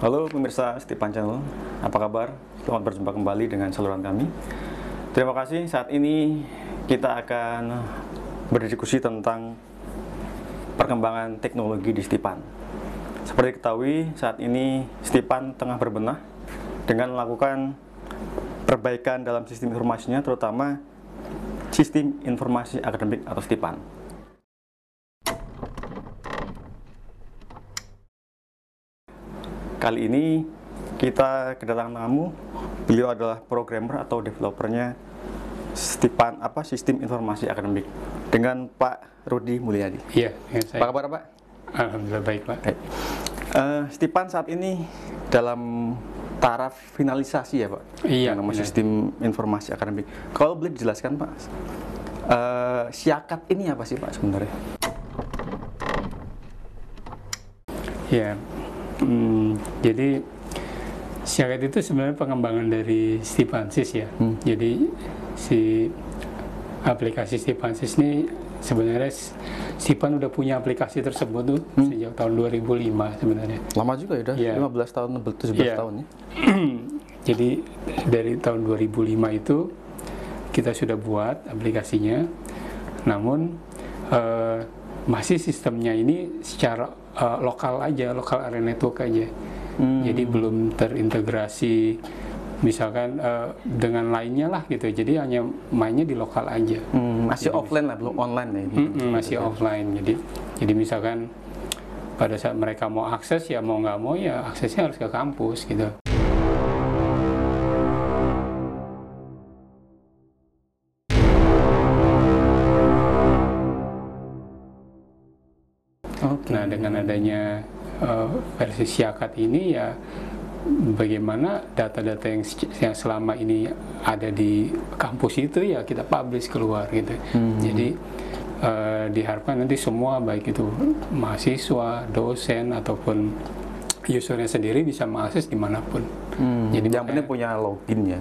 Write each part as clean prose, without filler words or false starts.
Halo pemirsa Stipan Channel, apa kabar? Selamat berjumpa kembali dengan saluran kami. Terima kasih, saat ini kita akan berdiskusi tentang perkembangan teknologi di Stipan. Seperti diketahui, saat ini Stipan tengah berbenah dengan melakukan perbaikan dalam sistem informasinya, terutama sistem informasi akademik atau Stipan. Kali ini kita kedatangan tamu. Beliau adalah programmer atau developernya Stipan sistem informasi akademik dengan Pak Rudi Mulyadi. Iya, saya. Apa kabar Pak? Alhamdulillah baik Pak. Stipan saat ini dalam taraf finalisasi ya Pak? Iya. Nama sistem informasi akademik. Kalau boleh dijelaskan Pak, SIAKAT ini apa sih Pak sebenarnya? Iya. Jadi SIAKAT itu sebenarnya pengembangan dari Stipansis ya. Jadi si aplikasi Stipansis ini sebenarnya Stipan udah punya aplikasi tersebut tuh sejak tahun 2005 sebenarnya. Lama juga ya, udah Yeah. 15 tahun, 17 Yeah. tahun ya. Jadi dari tahun 2005 itu kita sudah buat aplikasinya. Namun masih sistemnya ini secara lokal aja, lokal area network aja. Jadi belum terintegrasi misalkan dengan lainnya lah gitu. Jadi hanya mainnya di lokal aja. Masih offline lah, belum online ya. Masih offline. Jadi misalkan pada saat mereka mau akses ya mau nggak mau ya aksesnya harus ke kampus gitu. Nah, dengan adanya versi SIAKAT ini ya bagaimana data-data yang selama ini ada di kampus itu ya kita publish keluar gitu. Jadi diharapkan nanti semua baik itu mahasiswa, dosen ataupun usernya sendiri bisa mengakses dimanapun. Jadi yang penting punya login ya.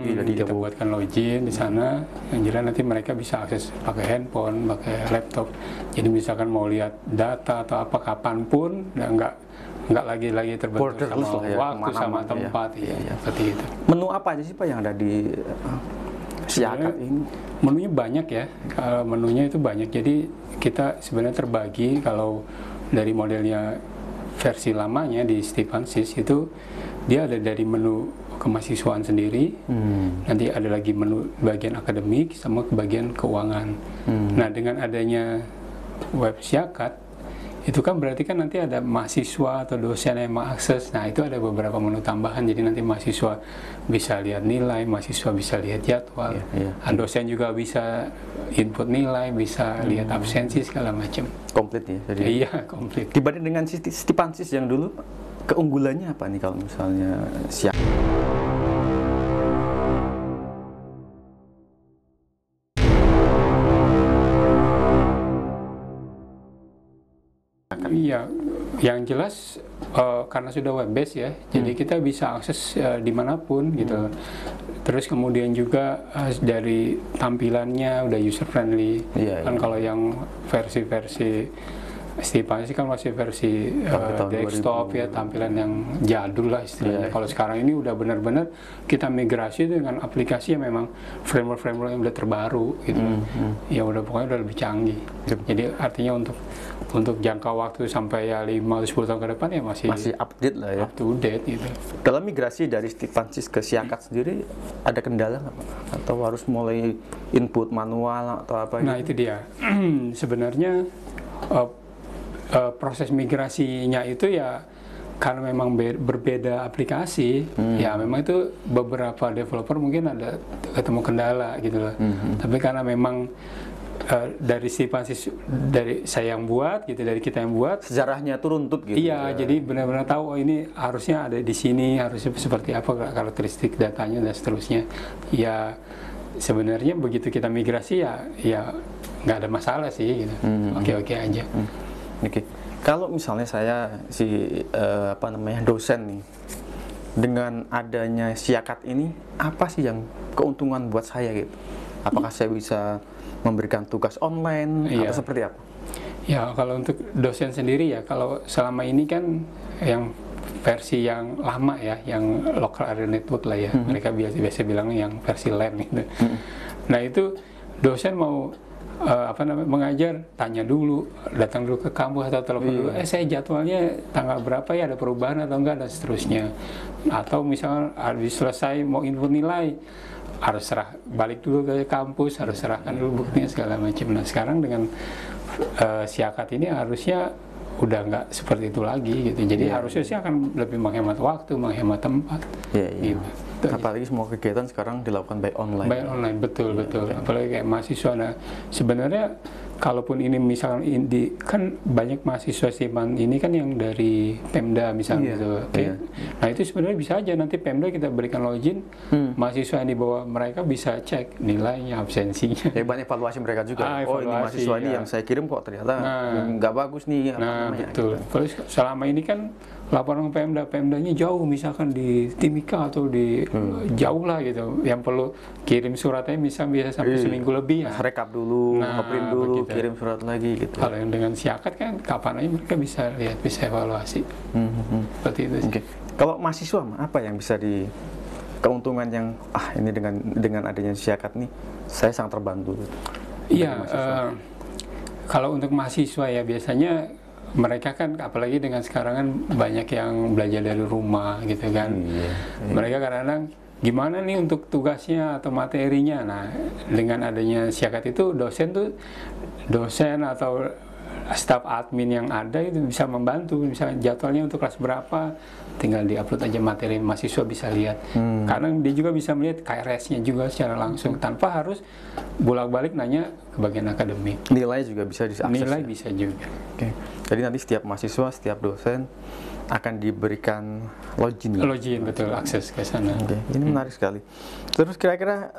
Jadi kita buatkan login di sana, yang jelas nanti mereka bisa akses pakai handphone, pakai laptop. Jadi misalkan mau lihat data atau apa kapanpun, nggak lagi terbentuk sama ya, waktu sama tempat, ya. Seperti itu. Menu apa aja sih Pak yang ada di SIAKAT ini? Menunya banyak ya, menunya itu banyak. Jadi kita sebenarnya terbagi kalau dari modelnya versi lamanya di Stipansis itu dia ada dari menu kemahasiswaan sendiri, nanti ada lagi menu bagian akademik sama bagian keuangan. Nah dengan adanya web SIAKAT itu kan berarti kan nanti ada mahasiswa atau dosen yang mengakses. Nah itu ada beberapa menu tambahan, jadi nanti mahasiswa bisa lihat nilai, mahasiswa bisa lihat jadwal, dosen juga bisa input nilai, bisa lihat absensi segala macam. Komplit ya? Jadi iya, komplit. Dibanding dengan Stipansis yang dulu, keunggulannya apa nih kalau misalnya SIAKAT? Iya, yang jelas karena sudah web base ya, jadi kita bisa akses dimanapun gitu. Terus kemudian juga dari tampilannya udah user friendly. Kan kalau yang versi-versi Stipansis kan masih versi desktop 2000. Ya, tampilan yang jadul lah istilahnya. Kalau sekarang ini udah benar-benar kita migrasi dengan aplikasi yang memang framework yang udah terbaru gitu. Ya udah pokoknya udah lebih canggih. Jadi artinya untuk jangka waktu sampai ya 5-10 tahun ke depan ya masih update lah ya. Up to date gitu. Dalam migrasi dari Stipansis ke SIAKAT sendiri ada kendala nggak Pak? Atau harus mulai input manual atau apa? Nah itu dia. Sebenarnya proses migrasinya itu ya karena memang berbeda aplikasi, ya memang itu beberapa developer mungkin ada ketemu kendala gitu loh. Tapi karena memang dari Stipansis dari saya yang buat gitu, dari kita yang buat, sejarahnya tuh runtut gitu. Iya, jadi benar-benar tahu oh ini harusnya ada di sini, harusnya seperti apa karakteristik datanya dan seterusnya. Ya sebenarnya begitu kita migrasi ya nggak ada masalah sih gitu. Oke aja. Oke. Kalau misalnya saya dosen nih, dengan adanya SIAKAT ini apa sih yang keuntungan buat saya gitu? Apakah saya bisa memberikan tugas online atau seperti apa? Ya kalau untuk dosen sendiri ya, kalau selama ini kan yang versi yang lama ya, yang local area network lah ya. Mereka biasa bilang yang versi LAN gitu. Nah itu dosen mau mengajar, tanya dulu, datang dulu ke kampus atau telepon dulu, saya jadwalnya tanggal berapa ya, ada perubahan atau enggak, dan seterusnya. Atau misalnya habis selesai mau input nilai, harus balik dulu ke kampus, harus serahkan dulu buktinya segala macam. Nah sekarang dengan Siakat ini harusnya udah nggak seperti itu lagi gitu. Jadi harusnya sih akan lebih menghemat waktu, menghemat tempat. Gitu. Apalagi semua kegiatan sekarang dilakukan by online. By online, betul. Apalagi kayak mahasiswa. Nah, sebenarnya kalaupun ini misalkan kan banyak mahasiswa Stipan ini kan yang dari Pemda misalnya gitu. Nah, itu sebenarnya bisa aja nanti Pemda kita berikan login, mahasiswa yang di bawah mereka bisa cek nilainya, absensinya. Ya, banyak evaluasi mereka juga. Evaluasi, ini mahasiswa ini yang saya kirim kok ternyata nggak bagus nih. Betul. Kalau selama ini kan laporan Pemdanya jauh, misalkan di Timika atau di jauh lah gitu, yang perlu kirim suratnya bisa sampai seminggu lebih ya. Rekap dulu, ngeprint dulu, begitu. Kirim surat lagi gitu. Kalau yang dengan Siakat kan kapan aja mereka bisa lihat, bisa evaluasi. Seperti itu sih. Kalau mahasiswa apa yang bisa keuntungan yang ini dengan adanya Siakat nih saya sangat terbantu. Iya, kalau untuk mahasiswa ya biasanya mereka kan apalagi dengan sekarang kan banyak yang belajar dari rumah gitu kan. Mereka kadang-kadang gimana nih untuk tugasnya atau materinya. Nah, dengan adanya Siakat itu dosen atau staf admin yang ada itu bisa membantu. Misalnya jadwalnya untuk kelas berapa, tinggal diupload aja materi, mahasiswa bisa lihat. Kadang dia juga bisa melihat KRS-nya juga secara langsung tanpa harus bolak-balik nanya ke bagian akademik. Nilai juga bisa diakses. Nilai bisa juga. Jadi nanti setiap mahasiswa, setiap dosen akan diberikan login. Login, betul, akses ke sana. Ini menarik sekali. Terus kira-kira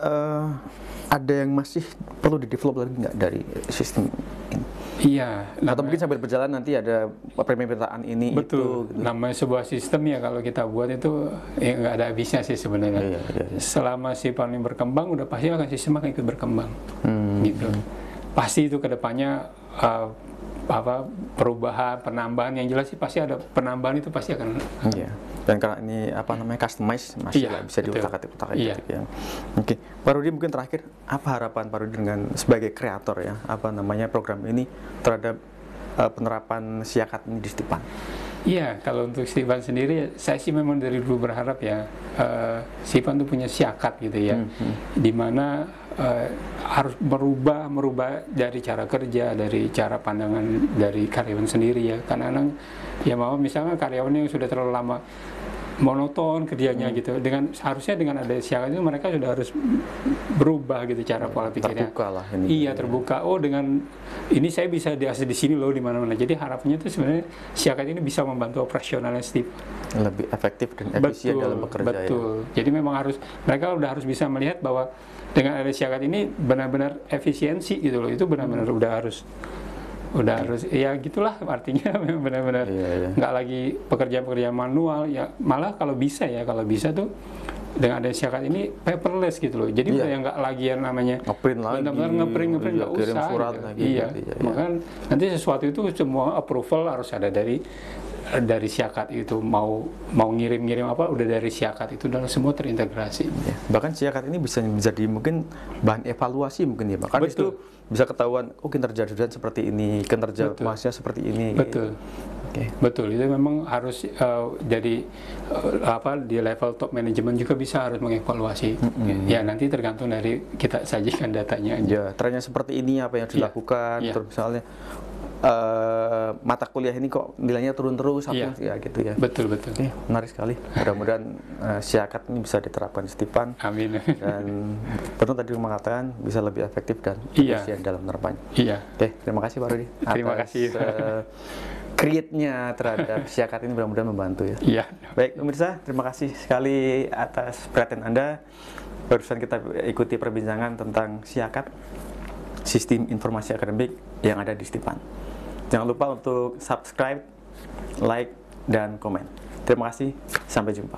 ada yang masih perlu di-develop lagi nggak dari sistem ini? Iya. Atau mungkin sambil berjalan nanti ada permintaan ini, betul, itu. Gitu. Namanya sebuah sistem ya kalau kita buat itu nggak ada habisnya sih sebenarnya. Selama si Stipan berkembang, udah pasti sistem akan ikut berkembang. Gitu. Pasti itu kedepannya perubahan, penambahan, yang jelas sih pasti ada penambahan, itu pasti akan. Dan karena ini customize masih bisa diutak-atik gitu ya. Pak Rudi, mungkin terakhir apa harapan Pak Rudi dengan sebagai kreator ya, program ini terhadap penerapan Siakat ini di Stipan? Iya, kalau untuk Stipan sendiri saya sih memang dari dulu berharap ya Stipan itu punya Siakat gitu ya, dimana harus merubah dari cara kerja, dari cara pandangan dari karyawan sendiri ya. Karena ya misalnya karyawan yang sudah terlalu lama monoton kerjanya gitu, harusnya dengan ada Siakat itu mereka sudah harus berubah gitu cara pola pikirnya. Terbuka lah ini. Terbuka. Dengan ini saya bisa diakses di sini loh, di mana-mana. Jadi harapannya itu sebenarnya Siakat ini bisa membantu operasionalnya Stipan lebih efektif dan efisien dalam bekerja. Betul. Jadi memang mereka udah harus bisa melihat bahwa dengan ada Siakat ini benar-benar efisiensi gitu loh. Itu benar-benar udah harus ya gitulah, artinya benar-benar nggak lagi pekerjaan-pekerjaan manual ya, malah kalau bisa tuh dengan ada Siakat ini paperless gitu loh. Jadi udah yang nggak lagi yang namanya ngeprint lagi, benar-benar ngeprint nggak kirim usah surat gitu. lagi, Maka nanti sesuatu itu semua approval harus ada dari Siakat itu, mau ngirim apa udah dari Siakat itu, dan semua terintegrasi. Bahkan Siakat ini bisa jadi mungkin bahan evaluasi mungkin ya Pak. Kan itu bisa ketahuan kinerja dosen seperti ini, kinerja mahasiswa seperti ini. Betul. Betul, itu memang harus jadi di level top manajemen juga bisa harus mengevaluasi. Ya nanti tergantung dari kita sajikan datanya aja. Trennya seperti ini apa yang dilakukan, terus misalnya mata kuliah ini kok nilainya turun terus, gitu ya. Betul. Menarik sekali. Mudah-mudahan Siakat ini bisa diterapkan di Stipan. Amin. Dan tentu tadi mengatakan bisa lebih efektif dan efisien dalam penerapannya. Terima kasih Pak Rudi. Terima kasih. Create-nya terhadap Siakat ini mudah-mudahan membantu ya. Baik pemirsa, terima kasih sekali atas perhatian Anda. Barusan kita ikuti perbincangan tentang Siakat, sistem informasi akademik yang ada di Stipan. Jangan lupa untuk subscribe, like, dan komen. Terima kasih, sampai jumpa.